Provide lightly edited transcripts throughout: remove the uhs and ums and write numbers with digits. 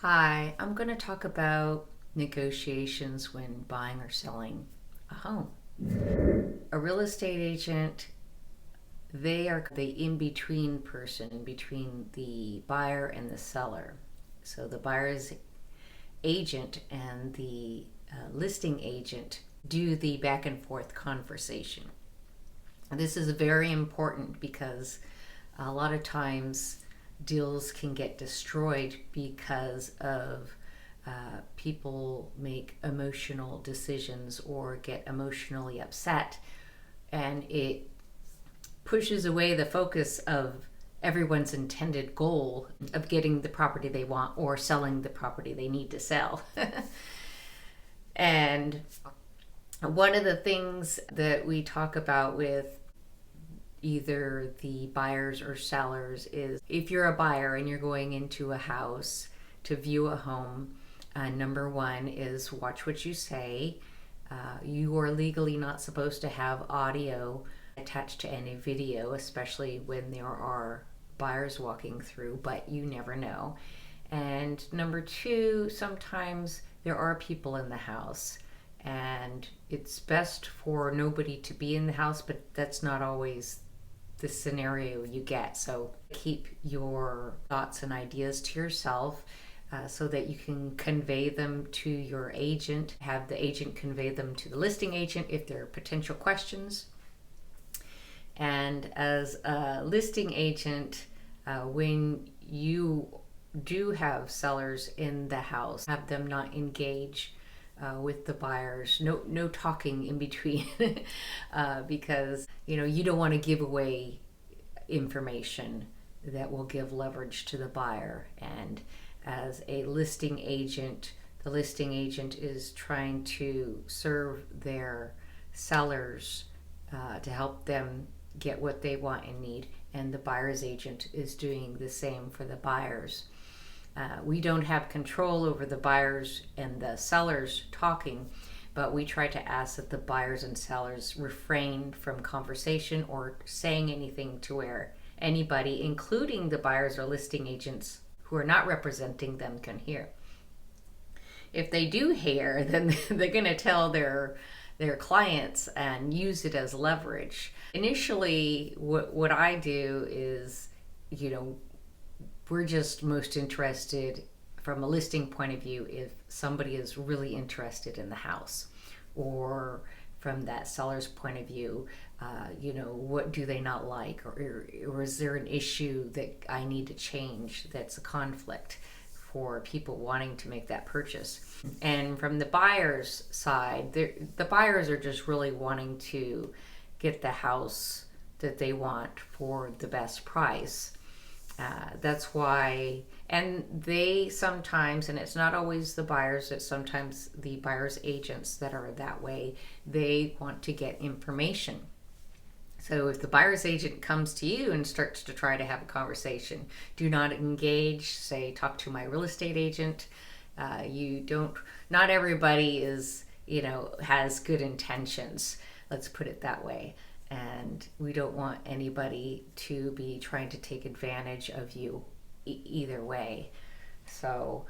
Hi, I'm going to talk about negotiations when buying or selling a home. A real estate agent, they are the in-between person between the buyer and the seller. So the buyer's agent and the listing agent do the back and forth conversation. This is very important because a lot of times deals can get destroyed because of people make emotional decisions or get emotionally upset, and it pushes away the focus of everyone's intended goal of getting the property they want or selling the property they need to sell. And one of the things that we talk about with either the buyers or sellers is, if you're a buyer and you're going into a house to view a home, number one is watch what you say. You are legally not supposed to have audio attached to any video, especially when there are buyers walking through, but you never know. And number two, sometimes there are people in the house and it's best for nobody to be in the house, but that's not always the scenario you get. So keep your thoughts and ideas to yourself so that you can convey them to your agent, have the agent convey them to the listing agent if there are potential questions. And as a listing agent, when you do have sellers in the house, have them not engage with the buyers. No talking in between because you don't want to give away information that will give leverage to the buyer. And as a listing agent, the listing agent is trying to serve their sellers to help them get what they want and need, and the buyer's agent is doing the same for the buyers. We don't have control over the buyers and the sellers talking, but we try to ask that the buyers and sellers refrain from conversation or saying anything to where anybody, including the buyers or listing agents who are not representing them, can hear. If they do hear, then they're going to tell their clients and use it as leverage. Initially, what I do is, we're just most interested from a listing point of view if somebody is really interested in the house, or from that seller's point of view, what do they not like, or is there an issue that I need to change that's a conflict for people wanting to make that purchase. And from the buyer's side, the buyers are just really wanting to get the house that they want for the best price. That's why, and they sometimes, and it's not always the buyers, it's sometimes the buyer's agents that are that way, they want to get information. So if the buyer's agent comes to you and starts to try to have a conversation, do not engage. Say, talk to my real estate agent. Not everybody is, has good intentions. Let's put it that way. And we don't want anybody to be trying to take advantage of you either way. So,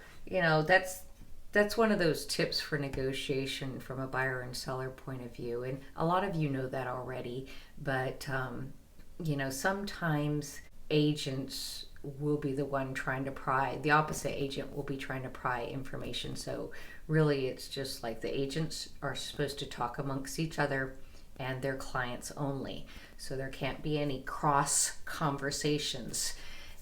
that's one of those tips for negotiation from a buyer and seller point of view. And a lot of you know that already, but sometimes agents will be the one trying to pry, the opposite agent will be trying to pry information. So really it's just like the agents are supposed to talk amongst each other and their clients only. So there can't be any cross conversations.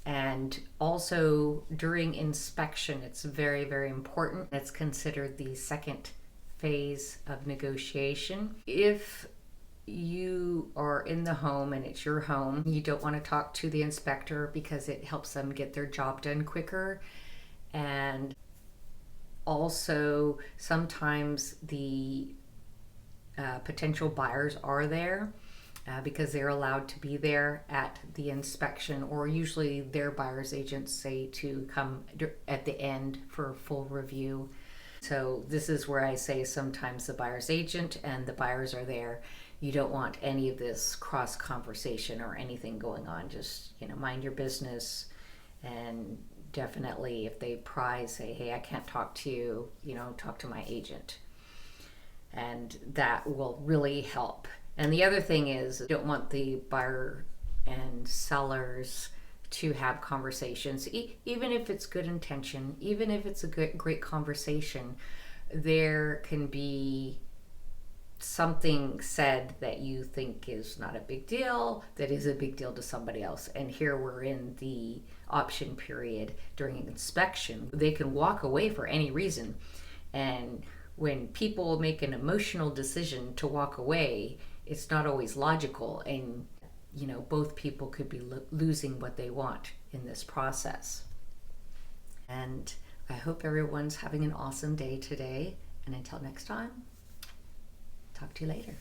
And also during inspection, it's very, very important. It's considered the second phase of negotiation. If you are in the home and it's your home, you don't want to talk to the inspector because it helps them get their job done quicker. And also sometimes the potential buyers are there because they're allowed to be there at the inspection, or usually their buyer's agents say to come at the end for a full review. So this is where I say sometimes the buyer's agent and the buyers are there. You don't want any of this cross conversation or anything going on. Just mind your business and definitely, if they pry, say, hey, I can't talk to you, talk to my agent. And that will really help. And the other thing is, you don't want the buyer and sellers to have conversations, even if it's good intention, even if it's a great conversation, there can be something said that you think is not a big deal, that is a big deal to somebody else. And here we're in the option period during an inspection. They can walk away for any reason. And when people make an emotional decision to walk away, it's not always logical. And, both people could be losing what they want in this process. And I hope everyone's having an awesome day today. And until next time, talk to you later.